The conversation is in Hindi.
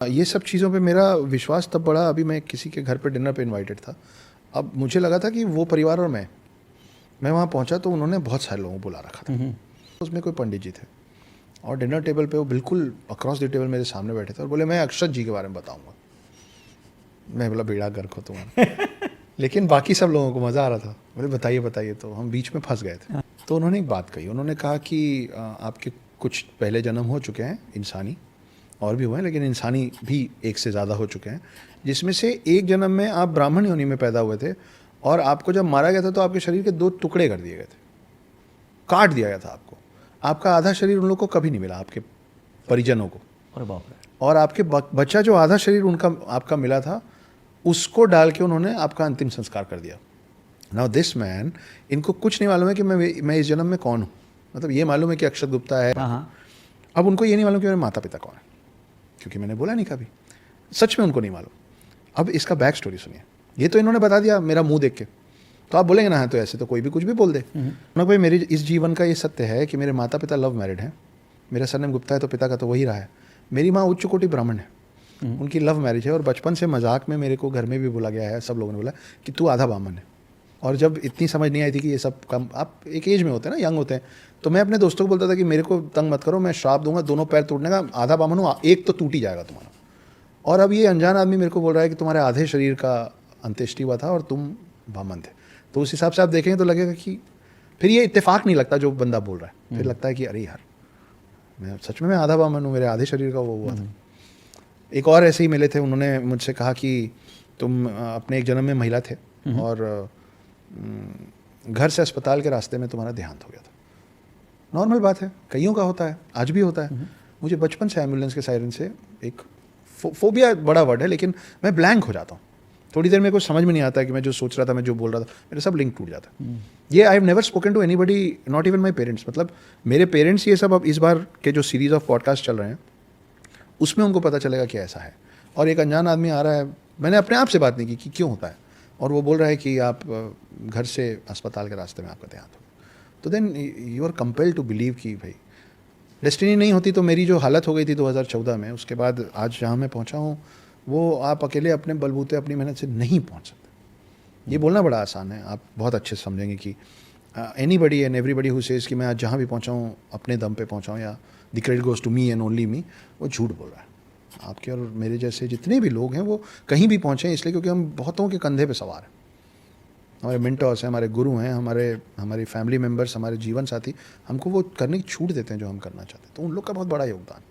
ये सब चीज़ों पे मेरा विश्वास तब बढ़ा, अभी मैं किसी के घर पे डिनर पे इनवाइटेड था। अब मुझे लगा था कि वो परिवार और मैं वहाँ पहुँचा तो उन्होंने बहुत सारे लोगों को बुला रखा था। उसमें कोई पंडित जी थे और डिनर टेबल पे वो बिल्कुल अक्रॉस द टेबल मेरे सामने बैठे थे और बोले, मैं अक्षत जी के बारे में बताऊँगा। मैं बोला, बेड़ा गर्क हो तुम्हारा। लेकिन बाकी सब लोगों को मज़ा आ रहा था। बोले, बताइए बताइए। तो हम बीच में फंस गए थे। तो उन्होंने एक बात कही, उन्होंने कहा कि आपके कुछ पहले जन्म हो चुके हैं इंसानी, और भी हुए हैं, लेकिन इंसानी भी एक से ज़्यादा हो चुके हैं, जिसमें से एक जन्म में आप ब्राह्मण योनि में पैदा हुए थे और आपको जब मारा गया था तो आपके शरीर के 2 टुकड़े कर दिए गए थे, काट दिया गया था आपको। आपका आधा शरीर उन लोग को कभी नहीं मिला, आपके परिजनों को। अरे बाप रे। और आपके बच्चा जो आधा शरीर उनका आपका मिला था, उसको डाल के उन्होंने आपका अंतिम संस्कार कर दिया। नाउ दिस मैन, इनको कुछ नहीं मालूम है कि मैं इस जन्म में कौन हूँ। मतलब ये मालूम है कि अक्षत गुप्ता है। हाँ। अब उनको ये नहीं मालूम कि मेरे माता पिता कौन है, क्योंकि मैंने बोला नहीं कभी। सच में उनको नहीं मालूम। अब इसका बैक स्टोरी सुनिए। ये तो इन्होंने बता दिया मेरा मुंह देख के, तो आप बोलेंगे ना, है तो ऐसे तो कोई भी कुछ भी बोल दे ना। भाई, मेरे इस जीवन का ये सत्य है कि मेरे माता पिता लव मैरिड हैं। मेरा सरनेम गुप्ता है तो पिता का तो वही रहा है। मेरी माँ उच्च कोटि ब्राह्मण है, उनकी लव मैरिज है। और बचपन से मजाक में मेरे को घर में भी बोला गया है, सब लोगों ने बोला कि तू आधा ब्राह्मण है। और जब इतनी समझ नहीं आई थी कि ये सब कम, आप एक एज में होते हैं ना, यंग होते हैं, तो मैं अपने दोस्तों को बोलता था कि मेरे को तंग मत करो, मैं श्राप दूंगा दोनों पैर टूटने का, आधा ब्राह्मण हूँ, एक तो टूट ही जाएगा तुम्हारा। और अब ये अनजान आदमी मेरे को बोल रहा है कि तुम्हारे आधे शरीर का अंत्येष्टि हुआ था और तुम ब्राह्मण थे। तो उस हिसाब से आप देखेंगे तो लगेगा कि फिर ये इत्तेफाक नहीं लगता जो बंदा बोल रहा है, फिर लगता है कि अरे यार, मैं सच में मैं आधा ब्राह्मण हूँ, मेरे आधे शरीर का वो हुआ था। एक और ऐसे ही मिले थे, उन्होंने मुझसे कहा कि तुम अपने एक जन्म में महिला थे और घर से अस्पताल के रास्ते में तुम्हारा देहांत हो गया था। नॉर्मल बात है, कईयों का होता है, आज भी होता है। मुझे बचपन से एम्बुलेंस के सायरन से एक फोबिया बड़ा वर्ड है, लेकिन मैं ब्लैंक हो जाता हूँ। थोड़ी देर में कुछ समझ में नहीं आता है कि मैं जो सोच रहा था, मैं जो बोल रहा था, मेरा सब लिंक टूट जाता है। ये I have never spoken to anybody, not even my parents. मतलब मेरे पेरेंट्स ये सब अब इस बार के जो सीरीज ऑफ पॉडकास्ट चल रहे हैं उसमें उनको पता चलेगा कि ऐसा है। और एक अनजान आदमी आ रहा है, मैंने अपने आप से बात नहीं की कि क्यों होता है, और वो बोल रहा है कि आप घर से अस्पताल के रास्ते में आपका देहांत हो। तो then you are compelled to believe कि भाई डेस्टिनी नहीं होती तो मेरी जो हालत हो गई थी 2014 में, उसके बाद आज जहाँ मैं पहुँचा हूँ वो आप अकेले अपने बलबूते अपनी मेहनत से नहीं पहुँच सकते। ये बोलना बड़ा आसान है, आप बहुत अच्छे से समझेंगे कि anybody and everybody who says कि मैं आज जहाँ भी पहुँचा हूँ अपने दम पे पहुँचा हूँ या the credit goes to me and only me, वो झूठ बोल रहा है। आपके और मेरे जैसे जितने भी लोग हैं वो कहीं भी पहुँचे हैं इसलिए क्योंकि हम बहुतों के कंधे पे सवार हैं। हमारे मेंटर्स हैं, हमारे गुरु हैं, हमारी फैमिली मेम्बर्स, हमारे जीवन साथी हमको वो करने की छूट देते हैं जो हम करना चाहते हैं। तो उन लोग का बहुत बड़ा योगदान।